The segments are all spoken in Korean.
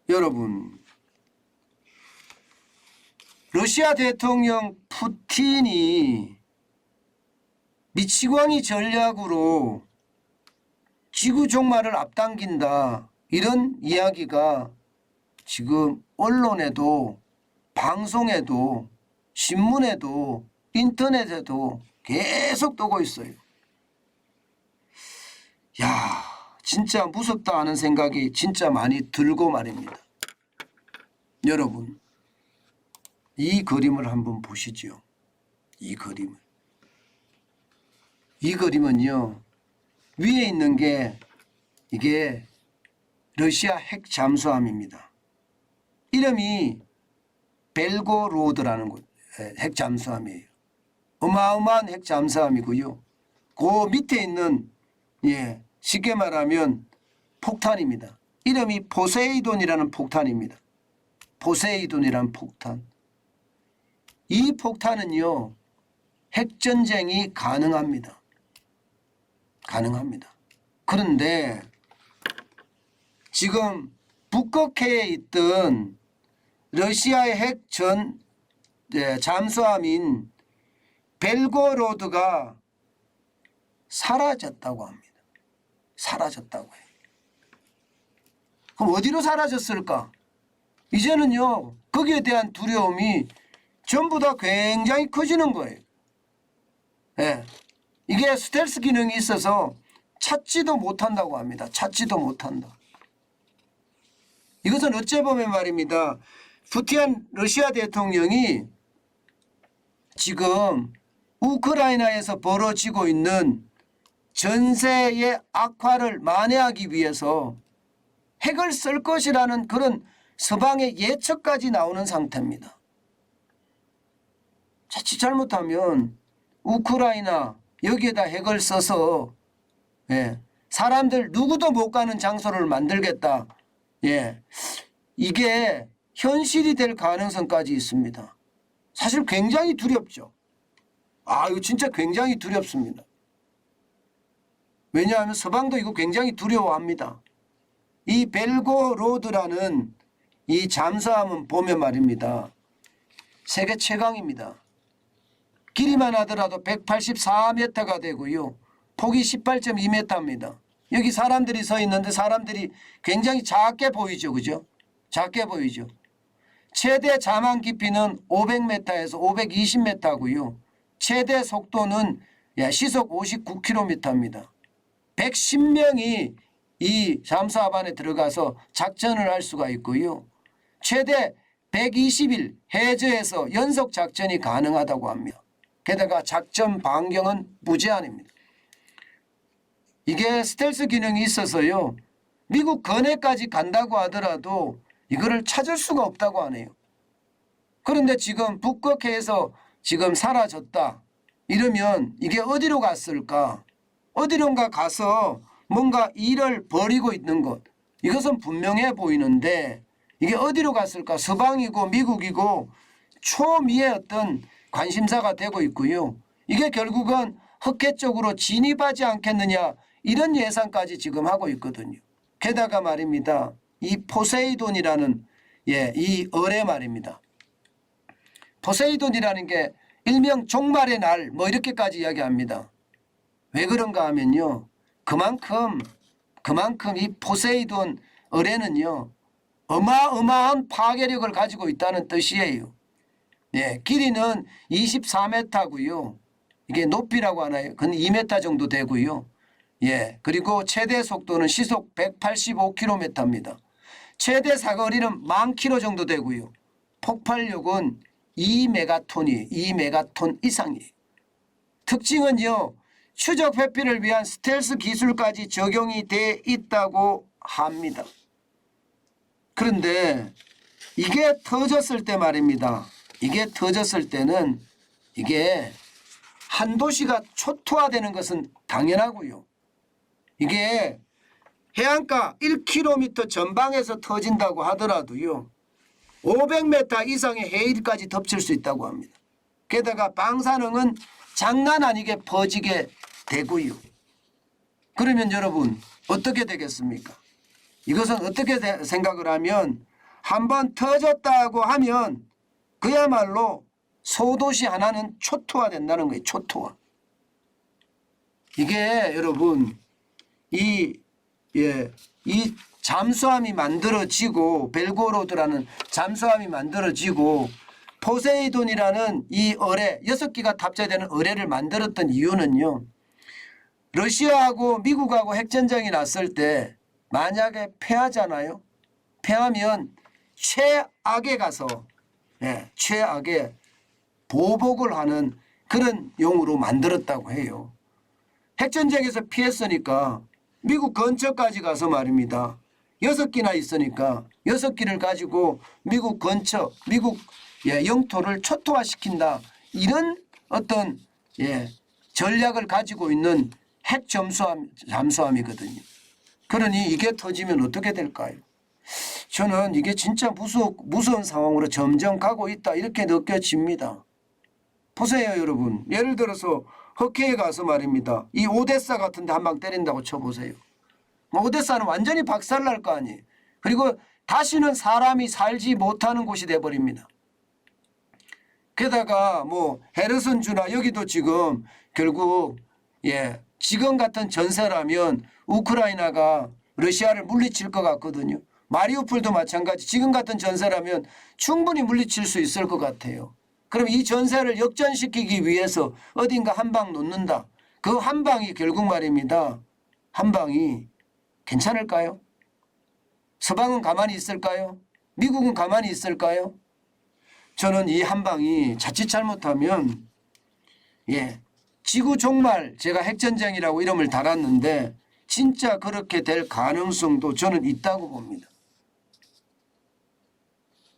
여러분, 러시아 대통령 푸틴이 미치광이 전략으로 지구 종말을 앞당긴다, 이런 이야기가 지금 언론에도 방송에도 신문에도 인터넷에도 계속 뜨고 있어요. 야, 진짜 무섭다 하는 생각이 진짜 많이 들고 말입니다. 여러분, 이 그림을 한번 보시죠. 이 그림을. 이 그림은요, 위에 있는 게 이게 러시아 핵 잠수함입니다. 이름이 벨고로드라는 곳, 핵 잠수함이에요. 어마어마한 핵 잠수함이고요. 그 밑에 있는, 쉽게 말하면 폭탄입니다. 이름이 포세이돈이라는 폭탄입니다. 포세이돈이라는 폭탄. 이 폭탄은요, 핵전쟁이 가능합니다. 가능합니다. 그런데 지금 북극해에 있던 러시아의 핵 잠수함인 벨고로드가 사라졌다고 합니다. 사라졌다고 해요. 그럼 어디로 사라졌을까? 이제는요, 거기에 대한 두려움이 전부 다 굉장히 커지는 거예요. 예. 이게 스텔스 기능이 있어서 찾지도 못한다고 합니다. 찾지도 못한다. 이것은 어째 보면 말입니다. 푸틴 러시아 대통령이 지금 우크라이나에서 벌어지고 있는 전세의 악화를 만회하기 위해서 핵을 쓸 것이라는 그런 서방의 예측까지 나오는 상태입니다. 자칫 잘못하면 우크라이나 여기에다 핵을 써서 사람들 누구도 못 가는 장소를 만들겠다. 이게 현실이 될 가능성까지 있습니다. 사실 굉장히 두렵죠. 이거 진짜 굉장히 두렵습니다. 왜냐하면 서방도 이거 굉장히 두려워합니다. 이 벨고로드라는 이 잠수함은 보면 말입니다. 세계 최강입니다. 길이만 하더라도 184m가 되고요. 폭이 18.2m입니다. 여기 사람들이 서 있는데 사람들이 굉장히 작게 보이죠. 그죠? 작게 보이죠. 최대 자망 깊이는 500m에서 520m고요. 최대 속도는 시속 59km입니다. 110명이 이 잠수함 안에 들어가서 작전을 할 수가 있고요. 최대 120일 해저에서 연속 작전이 가능하다고 합니다. 게다가 작전 반경은 무제한입니다. 이게 스텔스 기능이 있어서요, 미국 건해까지 간다고 하더라도 이거를 찾을 수가 없다고 하네요. 그런데 지금 북극해에서 지금 사라졌다 이러면 이게 어디로 갔을까? 어디론가 가서 뭔가 일을 벌이고 있는 것, 이것은 분명해 보이는데 이게 어디로 갔을까? 서방이고 미국이고 초미의 어떤 관심사가 되고 있고요. 이게 결국은 흑해 쪽으로 진입하지 않겠느냐, 이런 예상까지 지금 하고 있거든요. 게다가 말입니다. 이 포세이돈이라는 이 어뢰 말입니다. 포세이돈이라는 게 일명 종말의 날 뭐 이렇게까지 이야기합니다. 왜 그런가 하면요, 그만큼 이 포세이돈 어뢰는요, 어마어마한 파괴력을 가지고 있다는 뜻이에요. 길이는 24m고요. 이게 높이라고 하나요? 그건 2m 정도 되고요. 그리고 최대 속도는 시속 185km입니다. 최대 사거리는 10,000km 정도 되고요. 폭발력은 2메가톤이에요. 2메가톤 이상이에요. 특징은요, 추적 회피를 위한 스텔스 기술까지 적용이 돼 있다고 합니다. 그런데 이게 터졌을 때 말입니다. 이게 터졌을 때는 이게 한 도시가 초토화되는 것은 당연하고요. 이게 해안가 1km 전방에서 터진다고 하더라도요, 500m 이상의 해일까지 덮칠 수 있다고 합니다. 게다가 방사능은 장난 아니게 퍼지게 되고요. 그러면 여러분 어떻게 되겠습니까? 이것은 어떻게 생각을 하면 한번 터졌다고 하면 그야말로 소도시 하나는 초토화된다는 거예요. 초토화. 이게 여러분 이 잠수함이 만들어지고 벨고로드라는 잠수함이 만들어지고 포세이돈이라는 이 어뢰 6기가 탑재되는 어뢰를 만들었던 이유는요. 러시아하고 미국하고 핵전쟁이 났을 때 만약에 패하잖아요. 패하면 최악에 가서 최악의 보복을 하는 그런 용으로 만들었다고 해요. 핵전쟁에서 피했으니까 미국 근처까지 가서 말입니다. 6기나 있으니까 6기를 가지고 미국 근처, 미국 영토를 초토화시킨다. 이런 어떤 전략을 가지고 있는 핵 잠수함이거든요. 그러니 이게 터지면 어떻게 될까요? 저는 이게 진짜 무서운 상황으로 점점 가고 있다 이렇게 느껴집니다. 보세요 여러분. 예를 들어서 흑해에 가서 말입니다. 이 오데사 같은 데 한 방 때린다고 쳐보세요. 오데사는 완전히 박살날 거 아니에요. 그리고 다시는 사람이 살지 못하는 곳이 돼버립니다. 게다가 뭐 헤르손주나 여기도 지금 결국 지금 같은 전세라면 우크라이나가 러시아를 물리칠 것 같거든요. 마리우폴도 마찬가지. 지금 같은 전세라면 충분히 물리칠 수 있을 것 같아요. 그럼 이 전세를 역전시키기 위해서 어딘가 한 방 놓는다. 그 한 방이 결국 말입니다. 한 방이 괜찮을까요? 서방은 가만히 있을까요? 미국은 가만히 있을까요? 저는 이 한 방이 자칫 잘못하면 지구 종말 제가 핵전쟁이라고 이름을 달았는데 진짜 그렇게 될 가능성도 저는 있다고 봅니다.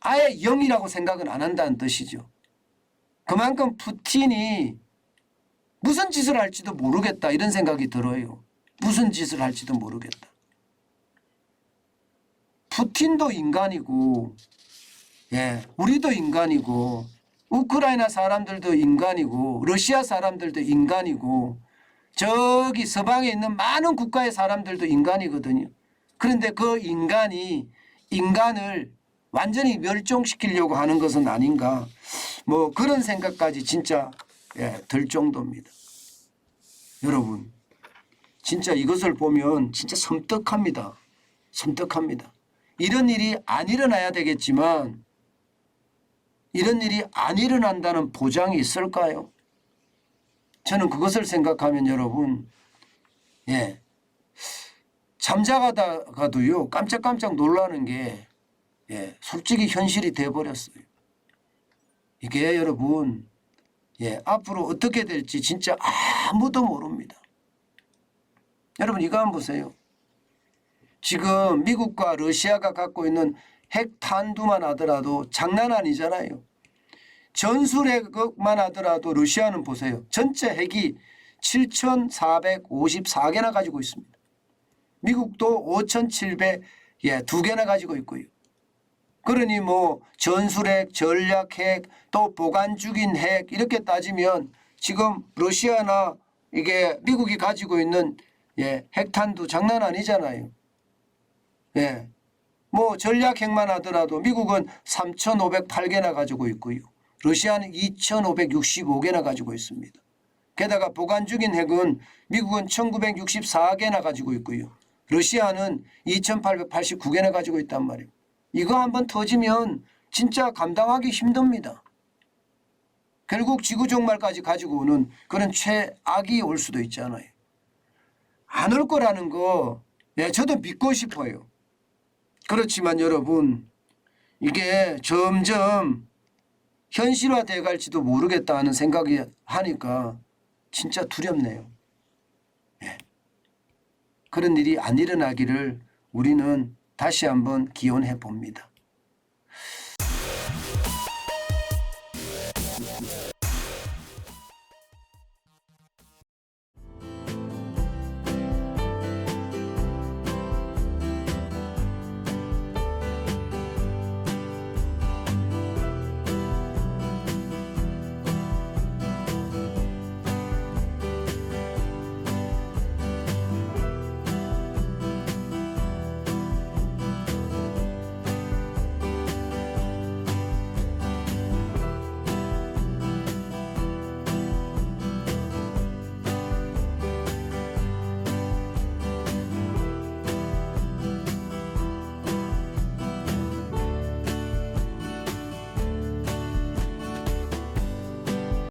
아예 0이라고 생각은 안 한다는 뜻이죠. 그만큼 푸틴이 무슨 짓을 할지도 모르겠다 이런 생각이 들어요. 무슨 짓을 할지도 모르겠다. 푸틴도 인간이고 우리도 인간이고 우크라이나 사람들도 인간이고 러시아 사람들도 인간이고 저기 서방에 있는 많은 국가의 사람들도 인간이거든요. 그런데 그 인간을 완전히 멸종시키려고 하는 것은 아닌가 뭐 그런 생각까지 진짜 들 정도입니다. 여러분 진짜 이것을 보면 진짜 섬뜩합니다. 섬뜩합니다. 이런 일이 안 일어나야 되겠지만 이런 일이 안 일어난다는 보장이 있을까요? 저는 그것을 생각하면 여러분 잠자다가도요 깜짝깜짝 놀라는 게 솔직히 현실이 돼버렸어요. 이게 여러분 앞으로 어떻게 될지 진짜 아무도 모릅니다. 여러분 이거 한번 보세요. 지금 미국과 러시아가 갖고 있는 핵탄두만 하더라도 장난 아니잖아요. 전술핵만 하더라도 러시아는 보세요. 전체 핵이 7,454개나 가지고 있습니다. 미국도 5,702개나 가지고 있고요. 그러니 뭐 전술핵, 전략핵, 또 보관 중인 핵 이렇게 따지면 지금 러시아나 이게 미국이 가지고 있는 핵탄두 장난 아니잖아요. 뭐 전략핵만 하더라도 미국은 3,508개나 가지고 있고요. 러시아는 2,565개나 가지고 있습니다. 게다가 보관 중인 핵은 미국은 1,964개나 가지고 있고요. 러시아는 2,889개나 가지고 있단 말이에요. 이거 한번 터지면 진짜 감당하기 힘듭니다. 결국 지구 종말까지 가지고 오는 그런 최악이 올 수도 있잖아요. 안 올 거라는 거 저도 믿고 싶어요. 그렇지만 여러분 이게 점점 현실화돼 갈지도 모르겠다 하는 생각이 하니까 진짜 두렵네요. 그런 일이 안 일어나기를 우리는 다시 한번 기원해 봅니다.